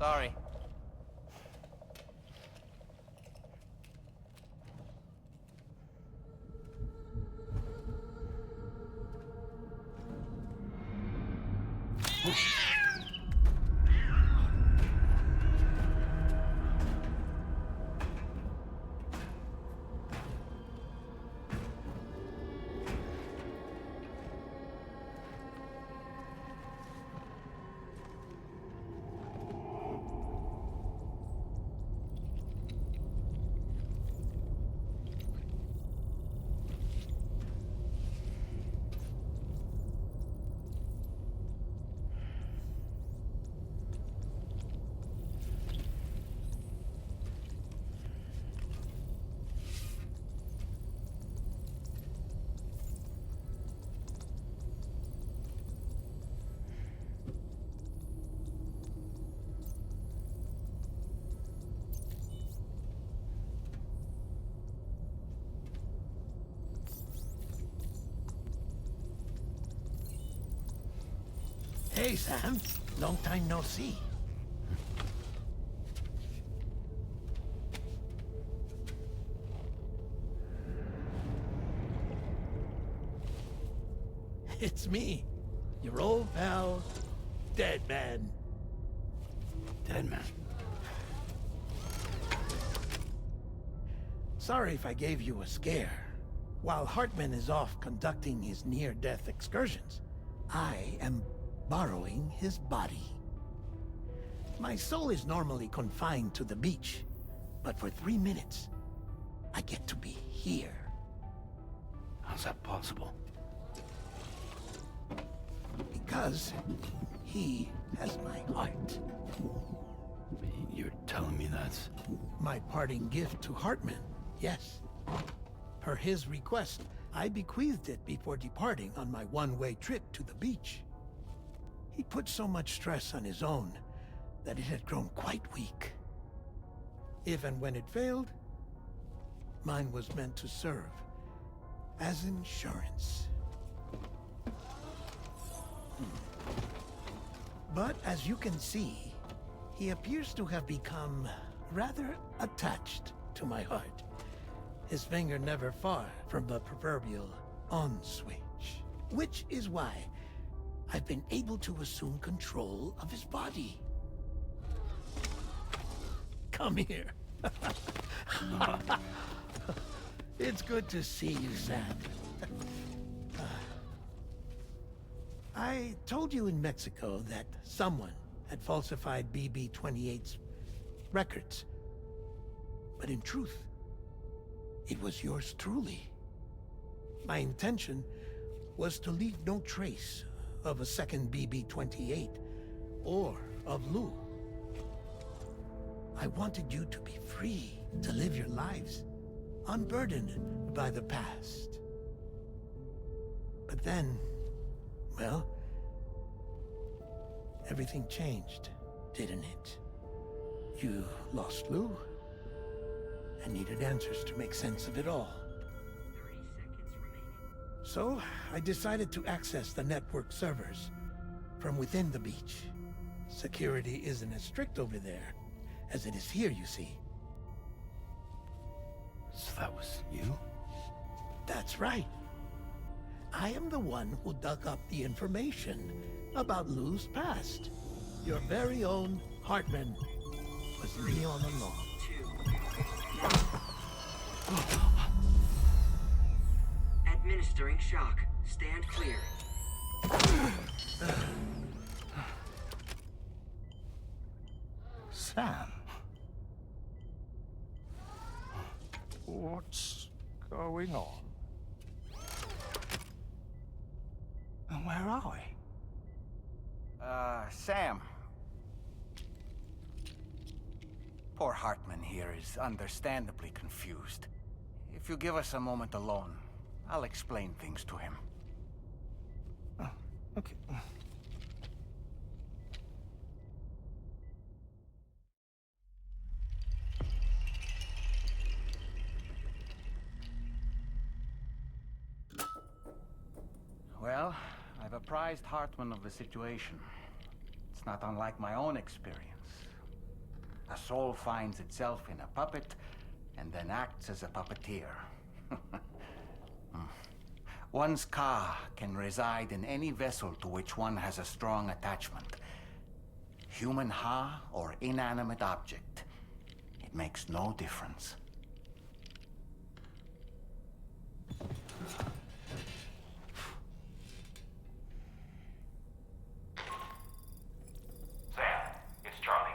Sorry. Hey, Sam. Long time no see. It's me, your old pal, Dead Man. Dead Man? Sorry if I gave you a scare. While Hartman is off conducting his near-death excursions, I am borrowing his body. My soul is normally confined to the beach, but for 3 minutes, I get to be here. How's that possible? Because he has my heart. You're telling me that's... My parting gift to Hartman, yes. Per his request, I bequeathed it before departing on my one-way trip to the beach. He put so much stress on his own that it had grown quite weak. If and when it failed, mine was meant to serve as insurance. But as you can see, he appears to have become rather attached to my heart. His finger never far from the proverbial on switch. Which is why I've been able to assume control of his body. Come here. It's good to see you, Sam. I told you in Mexico that someone had falsified BB-28's records. But in truth, it was yours truly. My intention was to leave no trace of a second BB-28 or of Lou. I wanted you to be free to live your lives, unburdened by the past. But then, well, everything changed, didn't it? You lost Lou, and needed answers to make sense of it all. 30 seconds remaining. So, I decided to access the network servers from within the beach. Security isn't as strict over there as it is here, you see. So that was you? That's right. I am the one who dug up the information about Lou's past. Your very own Hartman was me all along. 2. Administering shock. Stand clear. Sam? What's going on? And where are we? Sam. Poor Hartman here is understandably confused. If you give us a moment alone, I'll explain things to him. Oh, okay. Well, I've apprised Hartman of the situation. It's not unlike my own experience. A soul finds itself in a puppet and then acts as a puppeteer. One's ka can reside in any vessel to which one has a strong attachment. Human ha or inanimate object. It makes no difference. Sam, it's Charlie.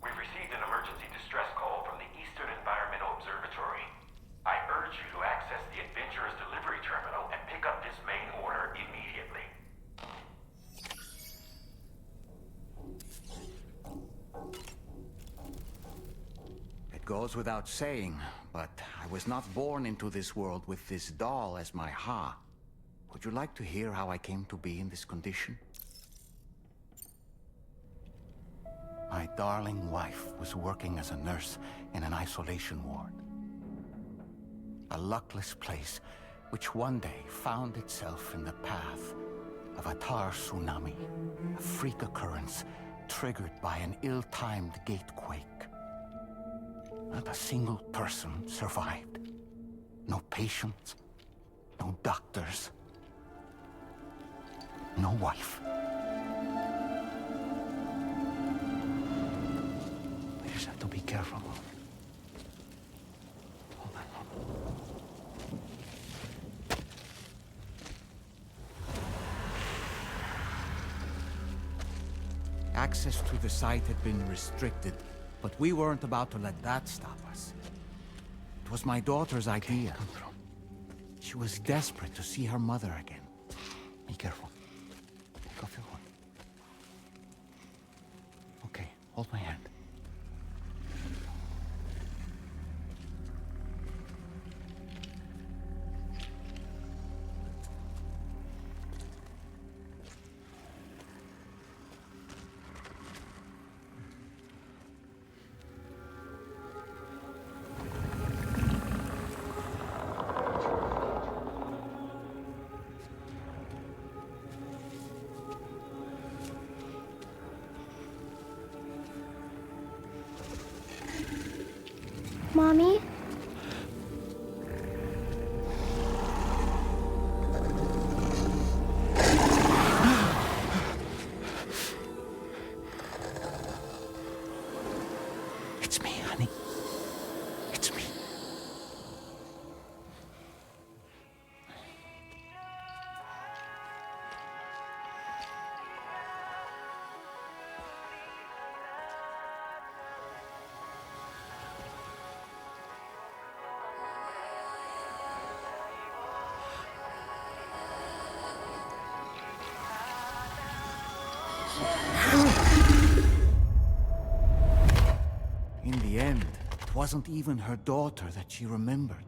We've received an emergency distress call from the Eastern Environmental Observatory. I urge you to access the Adventurer's delivery terminal and pick up this main order immediately. It goes without saying, but I was not born into this world with this doll as my ha. Would you like to hear how I came to be in this condition? My darling wife was working as a nurse in an isolation ward. A luckless place which one day found itself in the path of a tar tsunami, a freak occurrence triggered by an ill-timed gatequake. Not a single person survived. No patients, no doctors, no wife. We just have to be careful. Hold on. Access to the site had been restricted, but we weren't about to let that stop us. It was my daughter's idea. Come through. She was desperate to see her mother again. Be careful. Take off your hood. Okay, hold my hand. Mommy? It's me, honey. It's me. In the end, it wasn't even her daughter that she remembered.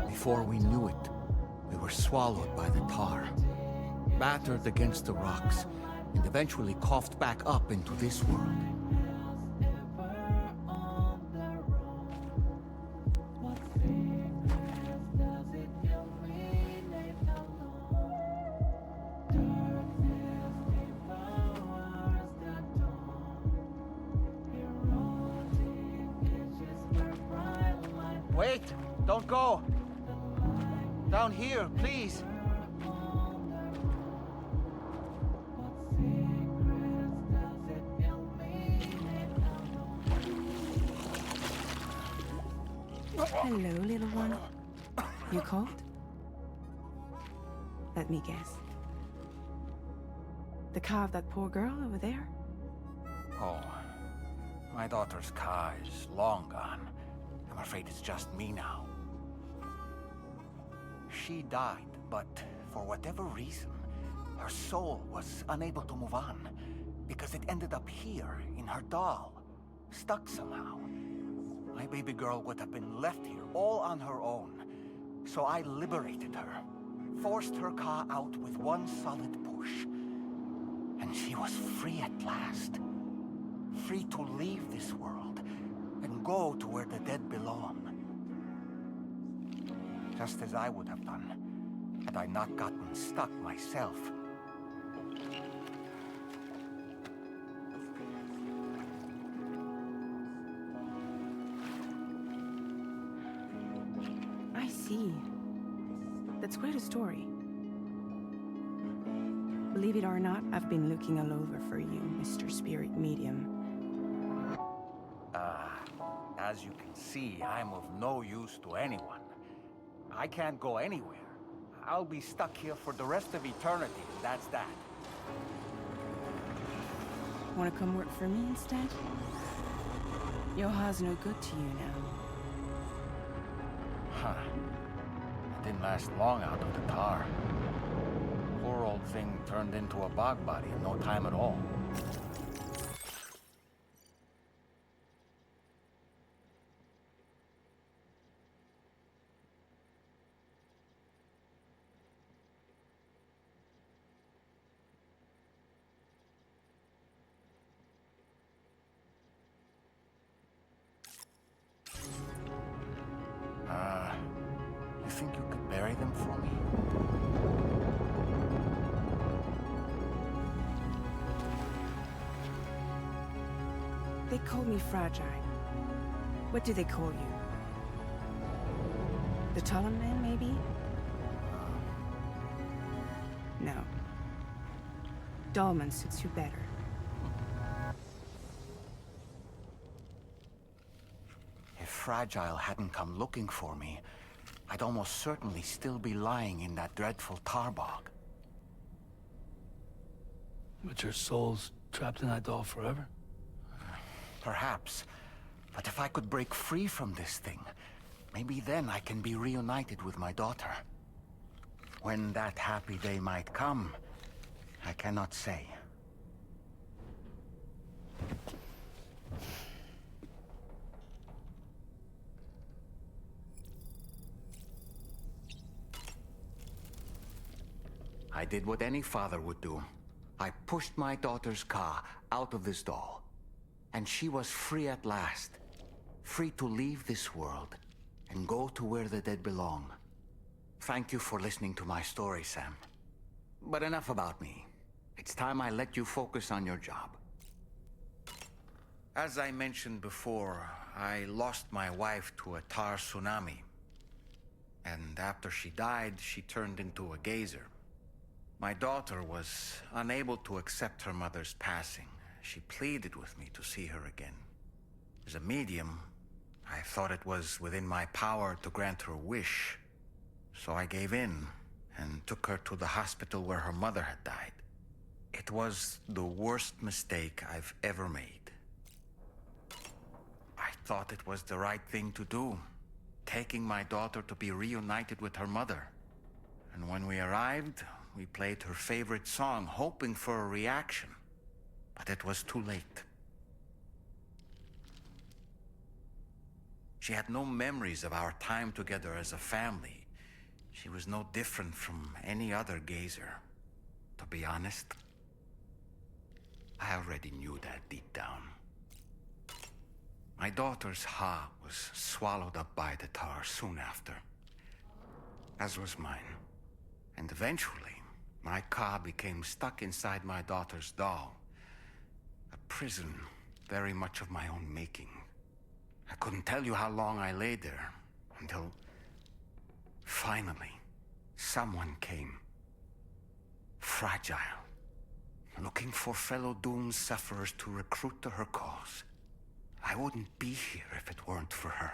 Before we knew it, we were swallowed by the tar, battered against the rocks, and eventually coughed back up into this world. Wait! Don't go! Down here, please! Hello, little one. You cold? Let me guess. The car of that poor girl over there? Oh, my daughter's car is long gone. I'm afraid it's just me now. She died, but for whatever reason, her soul was unable to move on, because it ended up here, in her doll. stuck somehow. My baby girl would have been left here all on her own. So I liberated her, forced her car out with one solid push. And she was free at last. Free to leave this world and go to where the dead belong. Just as I would have done, had I not gotten stuck myself. I see. That's quite a story. Believe it or not, I've been looking all over for you, Mr. Spirit Medium. As you can see, I'm of no use to anyone. I can't go anywhere. I'll be stuck here for the rest of eternity, and that's that. Wanna come work for me instead? Yoha's no good to you now. Huh. It didn't last long out of the tar. Poor old thing turned into a bog body in no time at all. You think you could bury them for me? They call me fragile. What do they call you? The Talon Man, maybe? No. Dolman suits you better. If Fragile hadn't come looking for me, I'd almost certainly still be lying in that dreadful tar bog. But your soul's trapped in that doll forever? Perhaps. But if I could break free from this thing, maybe then I can be reunited with my daughter. When that happy day might come, I cannot say. I did what any father would do. I pushed my daughter's car out of this doll. And she was free at last. Free to leave this world and go to where the dead belong. Thank you for listening to my story, Sam. But enough about me. It's time I let you focus on your job. As I mentioned before, I lost my wife to a tar tsunami. And after she died, she turned into a geyser. My daughter was unable to accept her mother's passing. She pleaded with me to see her again. As a medium, I thought it was within my power to grant her wish. So I gave in and took her to the hospital where her mother had died. It was the worst mistake I've ever made. I thought it was the right thing to do, taking my daughter to be reunited with her mother. And when we arrived, we played her favorite song, hoping for a reaction. But it was too late. She had no memories of our time together as a family. She was no different from any other gazer. To be honest, I already knew that deep down. My daughter's heart was swallowed up by the tar soon after, as was mine. And eventually, my car became stuck inside my daughter's doll. A prison very much of my own making. I couldn't tell you how long I lay there, until finally, someone came. Fragile. Looking for fellow doomed sufferers to recruit to her cause. I wouldn't be here if it weren't for her.